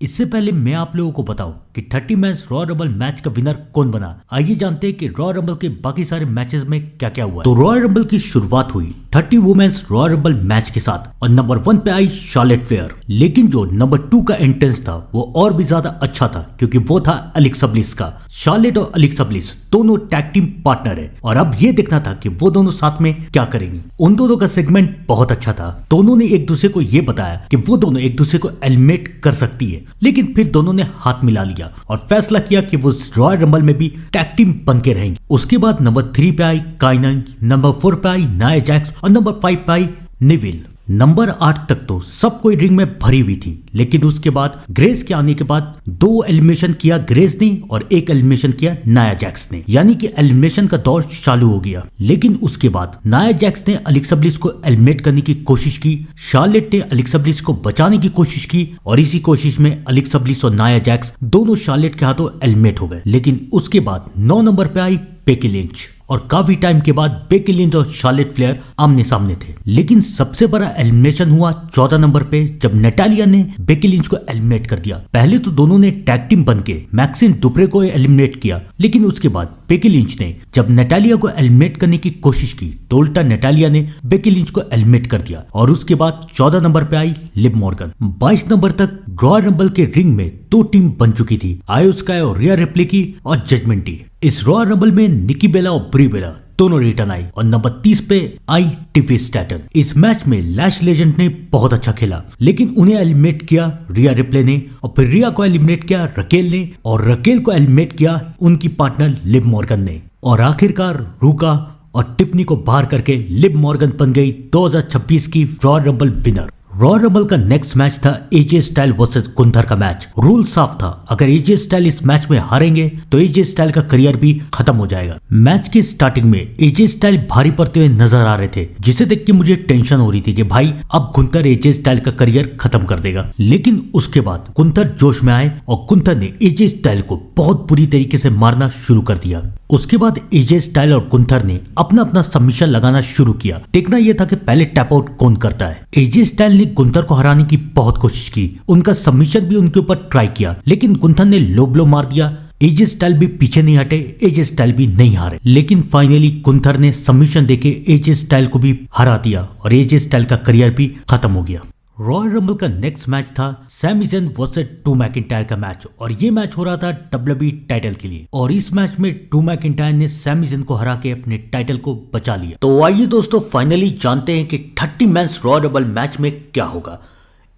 इससे पहले मैं आप लोगों को बताऊं कि 30 मैच रॉ रंबल मैच का विनर कौन बना। आइए जानते हैं कि रॉ रंबल के बाकी सारे मैचेस में क्या क्या हुआ। तो रॉ रंबल की शुरुआत हुई 30 वुमेन्स रॉ रंबल मैच के साथ और नंबर 1 पे आई शार्लेट फ्लेयर। लेकिन जो नंबर 2 का एंट्रेंस था वो और भी ज्यादा अच्छा था क्योंकि वो था एलेक्सा ब्लिस का। शार्लेट और एलेक्सा ब्लिस दोनों टैग टीम पार्टनर है और अब ये देखना था कि वो दोनों साथ में क्या करेंगे। उन दोनों का सेगमेंट बहुत अच्छा था। दोनों ने एक दूसरे को ये बताया कि वो दोनों एक दूसरे को एलिमिनेट कर सकती है, लेकिन फिर दोनों ने हाथ मिला लिया और फैसला किया कि वो रॉयल रंबल में भी टैग टीम बन के रहेंगे। उसके बाद नंबर 3 पे आई काइना, नंबर 4 पे आई नाया जैक्स और नंबर 5 पे आई नेविल। नंबर 8 तक तो सब कोई रिंग में भरी हुई थी, लेकिन उसके बाद ग्रेस के आने के बाद 2 एलिमिनेशन किया ग्रेस ने और 1 एलिमिनेशन किया नाया जैक्स ने, यानी कि एलिमिनेशन का दौर चालू हो गया। लेकिन उसके बाद नाया जैक्स ने एलेक्सा ब्लिस को एलिमिनेट करने की कोशिश की, शार्लेट ने एलेक्सा ब्लिस को बचाने की कोशिश की और इसी कोशिश में एलेक्सा ब्लिस और नाया जैक्स दोनों शार्लेट के हाथों एलिमिनेट हो गए। लेकिन उसके बाद 9 नंबर पे आई बेकी लिंच और काफी टाइम के बाद बेकी लिंच और शार्लेट फ्लेयर आमने सामने थे। लेकिन सबसे बड़ा एलिमिनेशन हुआ 14 नंबर पे जब नटालिया ने बेकी लिंच को एलिमिनेट कर दिया। पहले तो दोनों ने टैग टीम बनके मैक्सिन डुप्रे को एलिमिनेट किया, लेकिन उसके बाद बेकी लिंच ने जब नटालिया को एलिमिनेट करने की कोशिश की तो उल्टा नटालिया ने बेकी लिंच को एलिमिनेट कर दिया। और उसके बाद 14 नंबर पे आई लिव मॉर्गन। 22 नंबर तक रॉयल रंबल के रिंग में 2 टीम बन चुकी थी, आयो स्काई और रिया रिप्ले की और जजमेंट डे। इस रॉयल रंबल में निकी बेला और ब्री बेला दोनों रिटर्न आई और नंबर 30 पे आई टिफी स्टैटन। इस मैच में लैश लेजेंड ने बहुत अच्छा खेला, लेकिन उन्हें एलिमिनेट किया रिया रिप्ले ने और फिर रिया को एलिमिनेट किया रकेल ने और रकेल को एलिमिनेट किया उनकी पार्टनर लिव मॉर्गन ने। और आखिरकार रूका और टिफनी को बाहर करके लिव मॉर्गन बन गई 2026 की royal rumble winner. Royal Rumble का नेक्स्ट मैच था एजे स्टाइल वर्सेस गुंथर का मैच। रूल साफ था, अगर एजे स्टाइल इस मैच में हारेंगे तो एजे स्टाइल का करियर भी खत्म हो जाएगा। मैच की स्टार्टिंग में एजे स्टाइल भारी पड़ते हुए नजर आ रहे थे, जिसे देख के मुझे टेंशन हो रही थी कि भाई अब गुंथर एजे स्टाइल का करियर खत्म कर देगा। लेकिन उसके बाद गुंथर जोश में आए और गुंथर ने एजे स्टाइल को बहुत बुरी तरीके से मारना शुरू कर दिया। उसके बाद एजे स्टाइल और गुंथर ने अपना अपना सबमिशन लगाना शुरू किया। देखना यह था कि पहले टैप आउट कौन करता है। एजे स्टाइल ने गुंथर को हराने की बहुत कोशिश की, उनका सबमिशन भी उनके ऊपर ट्राई किया, लेकिन गुंथर ने लो ब्लो मार दिया। एजे स्टाइल भी पीछे नहीं हटे, एजे स्टाइल भी नहीं हारे, लेकिन फाइनली गुंथर ने सबमिशन देके एजे स्टाइल को भी हरा दिया और एजे स्टाइल का करियर भी खत्म हो गया। रॉयल रंबल का नेक्स्ट मैच था Sami Zayn versus Drew McIntyre का मैच और ये मैच हो रहा था WWE टाइटल के लिए। और इस मैच में ड्रू मैकिंटायर ने सैमी ज़ेन को हरा के अपने टाइटल को बचा लिया। तो आइए दोस्तों फाइनली जानते हैं कि 30 मैच रॉयल रंबल मैच में क्या होगा।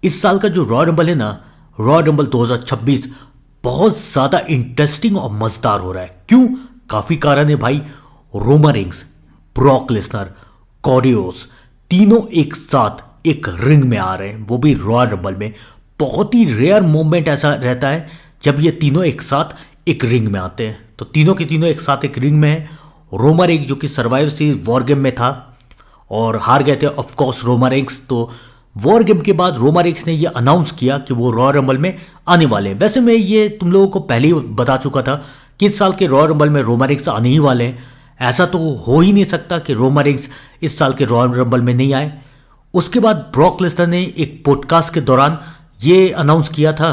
इस साल का जो रॉयल रंबल है ना, रॉयल रंबल 2026 बहुत ज्यादा इंटरेस्टिंग और मजेदार हो रहा है। क्यों? काफी कारण है भाई। रोमन रेंस, ब्रॉक लेसनर, कॉडियोस तीनों एक साथ एक रिंग में आ रहे हैं, वो भी रॉयल रंबल में। बहुत ही रेयर मोमेंट ऐसा रहता है जब ये तीनों एक साथ एक रिंग में आते हैं। तो तीनों के तीनों एक साथ एक रिंग में है। रोमन रेंस जो कि सर्वाइवर सीरीज वॉर गेम में था और हार गए थे ऑफ कोर्स रोमन रेंस। तो वॉर गेम के बाद रोमन रेंस ने ये अनाउंस किया कि वो रॉयल रंबल में आने वाले हैं। वैसे मैं ये तुम लोगों को पहले ही बता चुका था कि इस साल के रॉयल रंबल में रोमन रेंस आने ही वाले हैं। ऐसा तो हो ही नहीं सकता कि रोमन रेंस इस साल के रॉयल रंबल में नहीं आए। उसके बाद ब्रॉक लेसनर ने एक पॉडकास्ट के दौरान ये अनाउंस किया था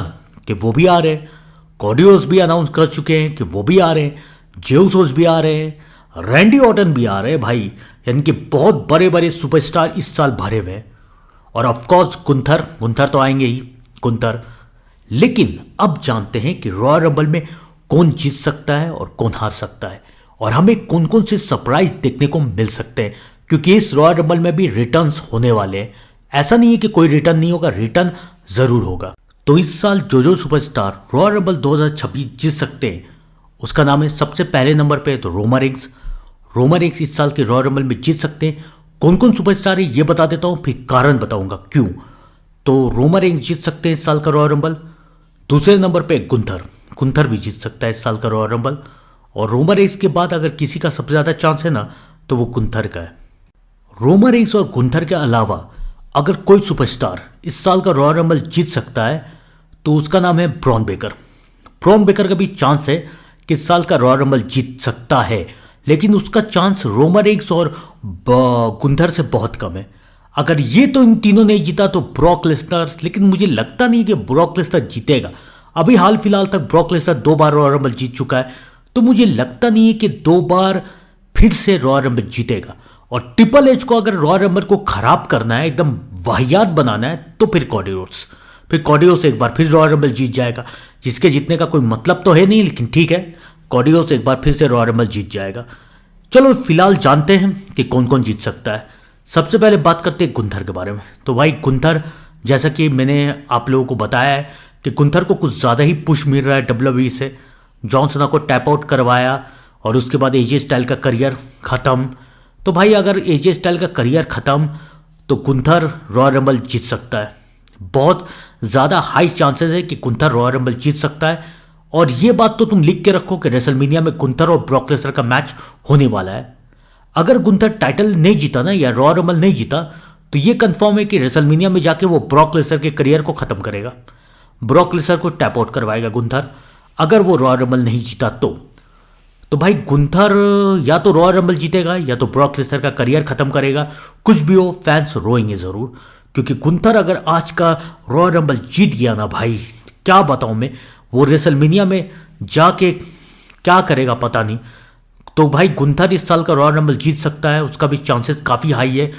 कि वो भी आ रहे हैं। कॉडियोस भी अनाउंस कर चुके हैं कि वो भी आ रहे हैं। जेउसोस भी आ रहे हैं, रैंडी ऑर्टन भी आ रहे हैं भाई। यानी कि बहुत बड़े बड़े सुपरस्टार इस साल भरे हुए हैं। और ऑफकोर्स गुंथर तो आएंगे ही, गुंथर। लेकिन अब जानते हैं कि रॉयल रंबल में कौन जीत सकता है और कौन हार सकता है और हमें कौन कौन से सरप्राइज देखने को मिल सकते हैं, क्योंकि इस रॉयल रंबल में भी रिटर्न्स होने वाले हैं। ऐसा नहीं है कि कोई रिटर्न नहीं होगा, रिटर्न जरूर होगा। तो इस साल जो सुपरस्टार रॉयल रंबल 2026 जीत सकते हैं उसका नाम है, सबसे पहले नंबर पे तो रोमन रेंस। रोमन रेंस इस साल के रॉयल रंबल में जीत सकते हैं। कौन कौन सुपरस्टार है ये बता देता हूं, फिर कारण बताऊंगा क्यों। तो रोमन रेंस जीत सकते हैं इस साल का रॉयल रंबल। दूसरे नंबर पे गुंथर भी जीत सकता है इस साल का रॉयल रंबल। और रोमन रेंस के बाद अगर किसी का सबसे ज्यादा चांस है ना तो वो गुंथर का है। रोमन रेंस और गुंथर के अलावा अगर कोई सुपरस्टार इस साल का रॉयल रंबल जीत सकता है तो उसका नाम है ब्रॉन बेकर। ब्रॉन बेकर का भी चांस है कि इस साल का रॉयल रंबल जीत सकता है, लेकिन उसका चांस रोमन रेंस और गुंथर से बहुत कम है। अगर ये तो इन तीनों नहीं जीता तो ब्रॉक लेसनर, लेकिन मुझे लगता नहीं कि ब्रॉक लेसनर जीतेगा। अभी हाल फिलहाल तक ब्रॉक लेसनर 2 बार रॉयल रंबल जीत चुका है, तो मुझे लगता नहीं है कि 2 बार फिर से रॉयल रंबल जीतेगा। और ट्रिपल एच को अगर रॉयल रंबल को खराब करना है, एकदम वाहियात बनाना है, तो फिर कॉडियोस एक बार फिर रॉयल रंबल जीत जाएगा, जिसके जीतने का कोई मतलब तो है नहीं, लेकिन ठीक है, कॉडियोस एक बार फिर से रॉयल रंबल जीत जाएगा। चलो फिलहाल जानते हैं कि कौन कौन जीत सकता है। सबसे पहले बात करते हैं गुंथर के बारे में। तो भाई गुंथर, जैसा कि मैंने आप लोगों को बताया है कि गुंथर को कुछ ज़्यादा ही पुश मिल रहा है डब्ल्यूडब्ल्यूई से। जॉन सीना को टैप आउट करवाया और उसके बाद एजे स्टाइल का करियर ख़त्म। तो भाई अगर एजे स्टाइल का करियर ख़त्म तो गुंथर रॉयल रंबल जीत सकता है। बहुत ज़्यादा हाई चांसेस है कि गुंथर रॉयल रंबल जीत सकता है। और ये बात तो तुम लिख के रखो कि रेसलमेनिया में गुंथर और ब्रॉक लेसनर का मैच होने वाला है। अगर गुंथर टाइटल नहीं जीता ना, या रॉयल रंबल नहीं जीता, तो ये कंफर्म है कि रेसलमेनिया में जाके वो ब्रॉक लेसनर के करियर को खत्म करेगा। ब्रॉक लेसनर को टैप आउट करवाएगा गुंथर, अगर वो रॉयल रंबल नहीं जीता तो भाई गुंथर या तो रॉयल रंबल जीतेगा या तो ब्रॉक लेसनर का करियर खत्म करेगा। कुछ भी हो, फैंस रोएंगे ज़रूर, क्योंकि गुंथर अगर आज का रॉयल रंबल जीत गया ना भाई, क्या बताऊं मैं, वो रेसलमेनिया में जाके क्या करेगा पता नहीं। तो भाई गुंथर इस साल का रॉयल रंबल जीत सकता है, उसका भी चांसेस काफ़ी हाई है,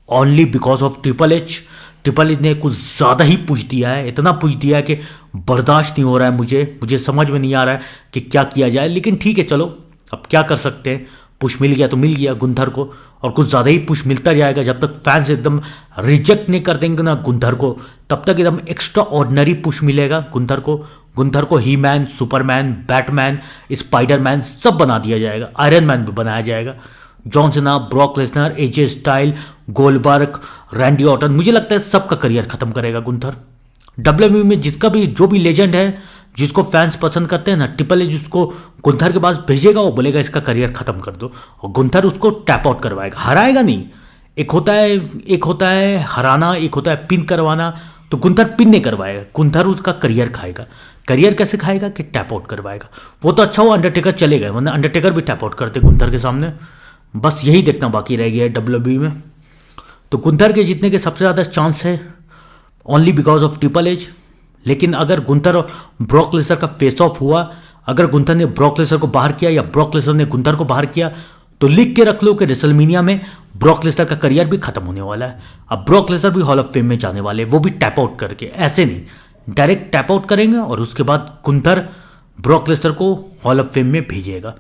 only because of triple H. Triple H ने कुछ ज़्यादा ही पुश दिया है, इतना पुश दिया है कि बर्दाश्त नहीं हो रहा है मुझे समझ में नहीं आ रहा है कि क्या किया जाए। लेकिन ठीक है, चलो अब क्या कर सकते हैं, पुश मिल गया तो मिल गया गुंथर को, और कुछ ज़्यादा ही पुश मिलता जाएगा। जब तक फैंस एकदम रिजेक्ट नहीं कर देंगे ना गुंथर को, तब तक एकदम एक्स्ट्रा ऑर्डिनरी पुश मिलेगा गुंथर को ही मैन, सुपरमैन, बैटमैन, स्पाइडरमैन सब बना दिया जाएगा, आयरन मैन भी बनाया जाएगा। जॉन सीना, ब्रॉक लेसनर, एजे स्टाइल, गोल्डबर्ग, रैंडी ऑर्टन, मुझे लगता है सबका करियर खत्म करेगा गुंथर। डब्ल्यूडब्ल्यूई में जिसका भी जो भी लेजेंड है, जिसको फैंस पसंद करते हैं ना, ट्रिपल एच उसको गुंथर के पास भेजेगा, वो बोलेगा इसका करियर खत्म कर दो, और गुंथर उसको टैप आउट करवाएगा, हराएगा नहीं। एक होता है हराना, एक होता है पिन करवाना। तो गुंथर पिन नहीं करवाएगा, गुंथर उसका करियर खाएगा। करियर कैसे खाएगा कि टैप आउट करवाएगा। वो तो अच्छा, वो अंडरटेकर चले गए, वरना अंडरटेकर भी टैप आउट करते गुंथर के सामने। बस यही देखना बाकी रह गया है डब्ल्यूडब्ल्यूई में। तो गुंथर के जीतने के सबसे ज़्यादा चांस है only because of triple H. लेकिन अगर गुंथर और ब्रॉक लेसनर का फेस ऑफ हुआ, अगर गुंथर ने ब्रॉक लेसनर को बाहर किया या ब्रॉक लेसनर ने गुंथर को बाहर किया, तो लिख के रख लो कि रेसलमेनिया में ब्रॉक लेसनर का करियर भी खत्म होने वाला है। अब ब्रॉक लेसनर भी हॉल ऑफ फेम में जाने वाले, वो भी टैप आउट करके, ऐसे नहीं, डायरेक्ट टैप आउट करेंगे और उसके बाद गुंथर ब्रॉक लेसनर को हॉल ऑफ फेम में भेजेगा।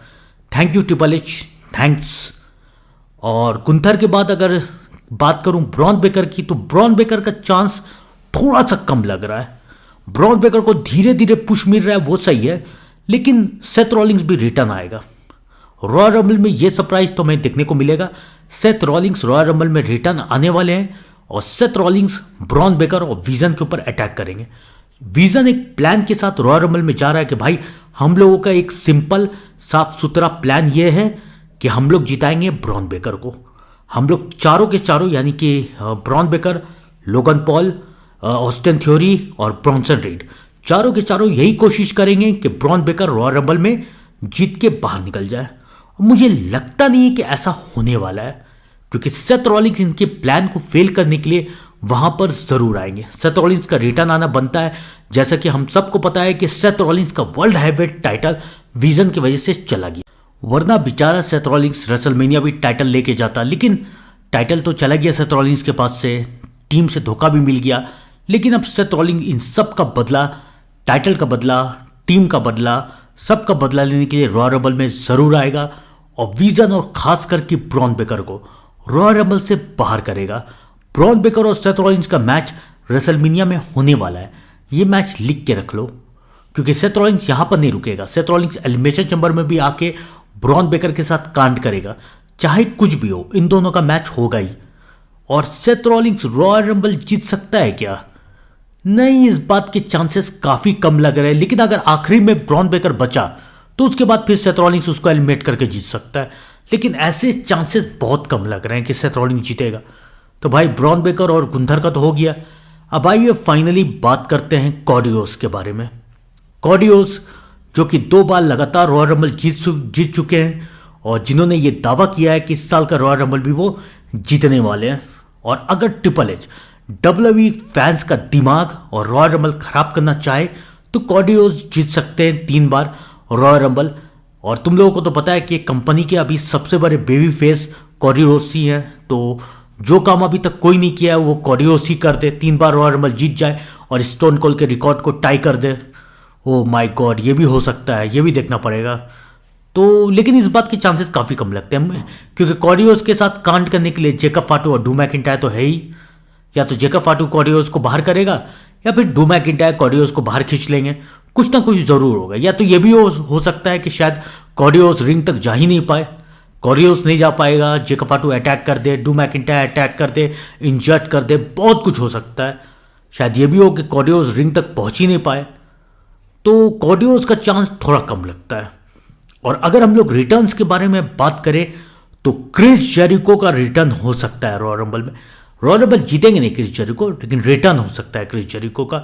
Thank you triple H, thanks. और गुंथर के बाद अगर बात करूं ब्रॉन बेकर की, तो ब्रॉन बेकर का चांस थोड़ा सा कम लग रहा है। ब्रॉन बेकर को धीरे धीरे पुश मिल रहा है, वो सही है, लेकिन सेथ रॉलिंग्स भी रिटर्न आएगा रॉयल रंबल में। ये सरप्राइज तो हमें देखने को मिलेगा, सेथ रॉलिंग्स रॉयल रंबल में रिटर्न आने वाले हैं, और सेथ रॉलिंग्स ब्रॉन बेकर और विजन के ऊपर अटैक करेंगे। विजन एक प्लान के साथ रॉयल रंबल में जा रहा है कि भाई हम लोगों का एक सिंपल साफ सुथरा प्लान ये है कि हम लोग जिताएंगे ब्रॉन बेकर को। हम लोग चारों के चारों, यानी कि Bron Breakker, Logan Paul, Austin Theory और ब्रॉन्सन रीड, चारों के चारों यही कोशिश करेंगे कि ब्रॉन बेकर रॉयल रंबल में जीत के बाहर निकल जाए। मुझे लगता नहीं है कि ऐसा होने वाला है, क्योंकि सेथ रॉलिंग्स इनके प्लान को फेल करने के लिए वहां पर जरूर आएंगे। सेथ रॉलिंग्स का रिटर्न आना बनता है, जैसा कि हम सबको पता है कि सेथ रॉलिंग्स का वर्ल्ड हैवीवेट टाइटल विजन की वजह से चला गया, वरना बेचारा सेथ रॉलिंग्स रेसलमेनिया भी टाइटल लेके जाता। लेकिन टाइटल तो चला गया सेथ रॉलिंग्स के पास से, टीम से धोखा भी मिल गया। लेकिन अब सेथ रॉलिंग्स इन सब का बदला, टाइटल का बदला, टीम का बदला, सबका बदला लेने के लिए रॉयल रंबल में जरूर आएगा, और विजन और खास करके ब्रॉन बेकर को रॉयल रंबल से बाहर करेगा। ब्रॉन बेकर और सेथ रॉलिंग्स का मैच रेसलमेनिया में होने वाला है, ये मैच लिख के रख लो, क्योंकि सेथ रॉलिंग्स यहाँ पर नहीं रुकेगा। सेथ रॉलिंग्स एलिमिनेशन चैम्बर में भी आके ब्रॉन बेकर के साथ कांड करेगा, चाहे कुछ भी हो, इन दोनों का मैच होगा ही। और सेथ रॉलिंग्स रॉयल रंबल जीत सकता है क्या? नहीं, इस बात के चांसेस काफी कम लग रहे हैं। लेकिन अगर आखिरी में ब्रॉन बेकर बचा तो उसके बाद फिर सेथ रॉलिंग्स उसको एलिमिनेट करके जीत सकता है, लेकिन ऐसे चांसेस बहुत कम लग रहे हैं कि सेथ रॉलिंग्स जीतेगा। तो भाई ब्रॉन बेकर और गुंथर का तो हो गया। अब आइए फाइनली बात करते हैं कॉडियोस के बारे में। कॉडियोस जो कि 2 बार लगातार रॉयल रंबल जीत चुके हैं, और जिन्होंने ये दावा किया है कि इस साल का रॉयल रंबल भी वो जीतने वाले हैं। और अगर ट्रिपल एच WWE फैंस का दिमाग और रॉयल रंबल खराब करना चाहे तो कॉडी रोड्स जीत सकते हैं 3 बार रॉयल रंबल। और तुम लोगों को तो पता है कि कंपनी के अभी सबसे बड़े बेबी फेस कॉडी रोड्स ही हैं, तो जो काम अभी तक कोई नहीं किया है वो कॉडी रोड्स ही कर दे, 3 बार रॉयल रंबल जीत जाए और स्टोन कोल्ड के रिकॉर्ड को टाई कर दे। ओ माय गॉड, ये भी हो सकता है, ये भी देखना पड़ेगा। तो लेकिन इस बात के चांसेस काफ़ी कम लगते हैं, क्योंकि कॉडी रोड्स के साथ कांड करने के लिए जेकब फाटू और ड्रू मैकिंटायर तो है ही। या तो जेकब फाटू कॉडी रोड्स को बाहर करेगा या फिर ड्रू मैकिंटायर कॉडी रोड्स को बाहर खींच लेंगे, कुछ ना कुछ जरूर होगा। या तो ये भी हो सकता है कि शायद कॉडी रोड्स रिंग तक जा ही नहीं पाए, कॉडी रोड्स नहीं जा पाएगा, जेकब फाटू अटैक कर दे, ड्रू मैकिंटायर अटैक कर दे, इंजर्ड कर दे, बहुत कुछ हो सकता है। शायद ये भी हो कि कॉडी रोड्स रिंग तक पहुंच ही नहीं पाए, तो कॉडी रोड्स का चांस थोड़ा कम लगता है। और अगर हम लोग रिटर्न्स के बारे में बात करें तो क्रिस जेरिको का रिटर्न हो सकता है रॉयल रंबल में। रॉयल रंबल जीतेंगे नहीं क्रिस जेरिको, लेकिन रिटर्न हो सकता है क्रिस जेरिको का।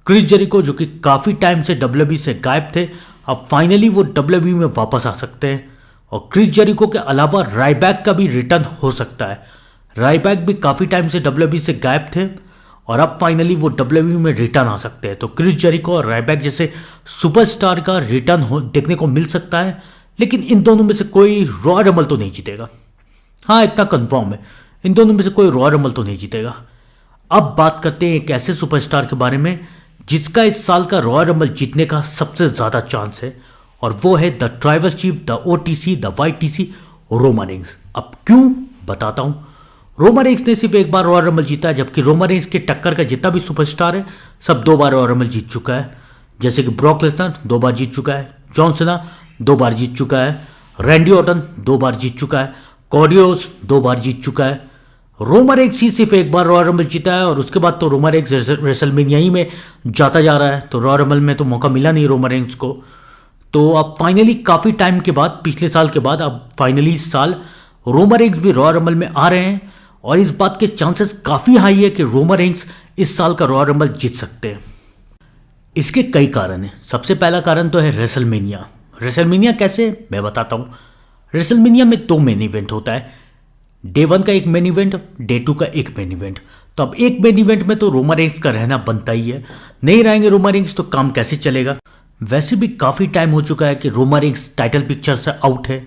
क्रिस जेरिको जो कि काफ़ी टाइम से WWE से गायब थे, अब फाइनली वो WWE में वापस आ सकते हैं। और क्रिस जेरिको के अलावा रायबैक का भी रिटर्न हो सकता है। रायबैक भी काफ़ी टाइम से WWE से गायब थे और अब फाइनली वो WWE में रिटर्न आ सकते हैं। तो क्रिस जेरिको और रायबैक जैसे सुपरस्टार का रिटर्न देखने को मिल सकता है, लेकिन इन दोनों में से कोई रॉयल रंबल तो नहीं जीतेगा। हाँ, इतना कंफर्म है, इन दोनों में से कोई रॉयल रंबल तो नहीं जीतेगा। अब बात करते हैं एक ऐसे सुपरस्टार के बारे में जिसका इस साल का रॉयल रंबल जीतने का सबसे ज़्यादा चांस है, और वो है the tribal chief, the OTC, the YTC Roman Reigns. अब क्यों बताता हूँ। रोमन रेंस ने सिर्फ एक बार रॉयल रंबल जीता है, जबकि रोमन रेंस के टक्कर का जितना भी सुपरस्टार है सब 2 बार रॉयल रंबल जीत चुका है। जैसे कि ब्रॉक लेसनर 2 बार जीत चुका है, जॉन सीना 2 बार जीत चुका है, रैंडी ऑर्टन 2 बार जीत चुका है, कॉडी रोड्स 2 बार जीत चुका है। रोमन रेंस ही सिर्फ एक बार रॉयल रंबल जीता है, और उसके बाद तो रोमन रेंस रेसलमेनिया ही में जाता जा रहा है, तो रॉयल रंबल में तो मौका मिला नहीं रोमन रेंस को। तो अब फाइनली काफ़ी टाइम के बाद, पिछले साल के बाद, अब फाइनली इस साल रोमन रेंस भी रॉयल रंबल में आ रहे हैं, और इस बात के चांसेस काफ़ी हाई है कि रोमन रेंस इस साल का रॉयल रंबल जीत सकते हैं। इसके कई कारण हैं। सबसे पहला कारण तो है रेसलमेनिया। रेसलमेनिया कैसे, मैं बताता हूँ। रेसलमेनिया में 2 मेन इवेंट होता है, डे 1 का एक मेन इवेंट, डे 2 का एक मेन इवेंट। तो अब एक मेन इवेंट में तो रोमन रेंस का रहना बनता ही है, नहीं रहेंगे रोमन रेंस तो काम कैसे चलेगा। वैसे भी काफ़ी टाइम हो चुका है कि रोमन रेंस टाइटल पिक्चर से आउट है।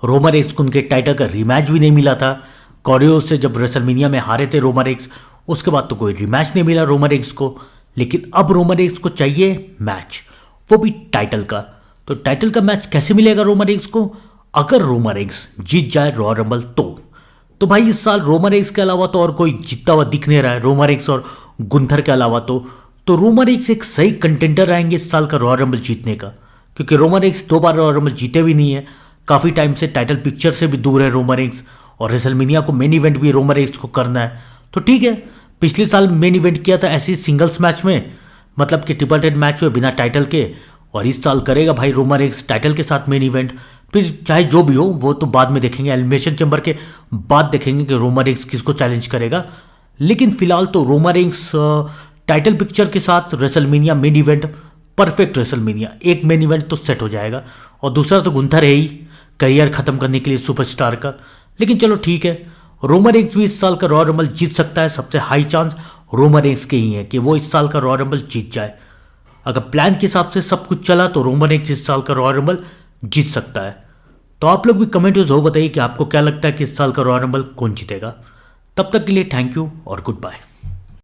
रोमन रेंस को उनके टाइटल का रीमैच भी नहीं मिला था। कॉडी रोड्स से जब रेसलमेनिया में हारे थे रोमन रेंस, उसके बाद तो कोई रीमैच नहीं मिला रोमन रेंस को। लेकिन अब रोमन रेंस को चाहिए मैच, वो भी टाइटल का। तो टाइटल का मैच कैसे मिलेगा रोमन रेंस को? अगर रोमन रेंस जीत जाए रॉयल रंबल तो भाई इस साल रोमन रेंस के अलावा तो और कोई जीतता हुआ दिख नहीं रहा है, रोमन रेंस और गुंथर के अलावा। तो रोमन रेंस एक सही कंटेंडर रहेंगे इस साल का रॉयल रंबल जीतने का, क्योंकि रोमन रेंस 2 बार रॉयल रंबल जीते भी नहीं है, काफ़ी टाइम से टाइटल पिक्चर से भी दूर है रोमन रेंस, और रेसलमेनिया को मेन इवेंट भी रोमन रेंस को करना है। तो ठीक है, पिछले साल मेन इवेंट किया था ऐसे सिंगल्स मैच में, मतलब कि ट्रिपल थ्रेट मैच में बिना टाइटल के, और इस साल करेगा भाई रोमन रेंस टाइटल के साथ मेन इवेंट। फिर चाहे जो भी हो वो तो बाद में देखेंगे, एलिमिनेशन चैम्बर के बाद देखेंगे कि रोमन रेंस किसको चैलेंज करेगा। लेकिन फिलहाल तो रोमन रेंस टाइटल पिक्चर के साथ WrestleMania main event, perfect WrestleMania, एक मेन इवेंट तो सेट हो जाएगा। और दूसरा तो गुंथर है ही करियर खत्म करने के लिए सुपरस्टार का। लेकिन चलो ठीक है, रोमन रेंस भी इस साल का रॉयल रंबल जीत सकता है। सबसे हाई चांस रोमन रेंस के ही है कि वो इस साल का रॉयल रंबल जीत जाए। अगर प्लान के हिसाब से सब कुछ चला तो रोमन रेंस इस साल का रॉयल रंबल जीत सकता है। तो आप लोग भी कमेंट में जरूर बताइए कि आपको क्या लगता है कि इस साल का रॉयल रंबल कौन जीतेगा। तब तक के लिए थैंक यू और गुड बाय।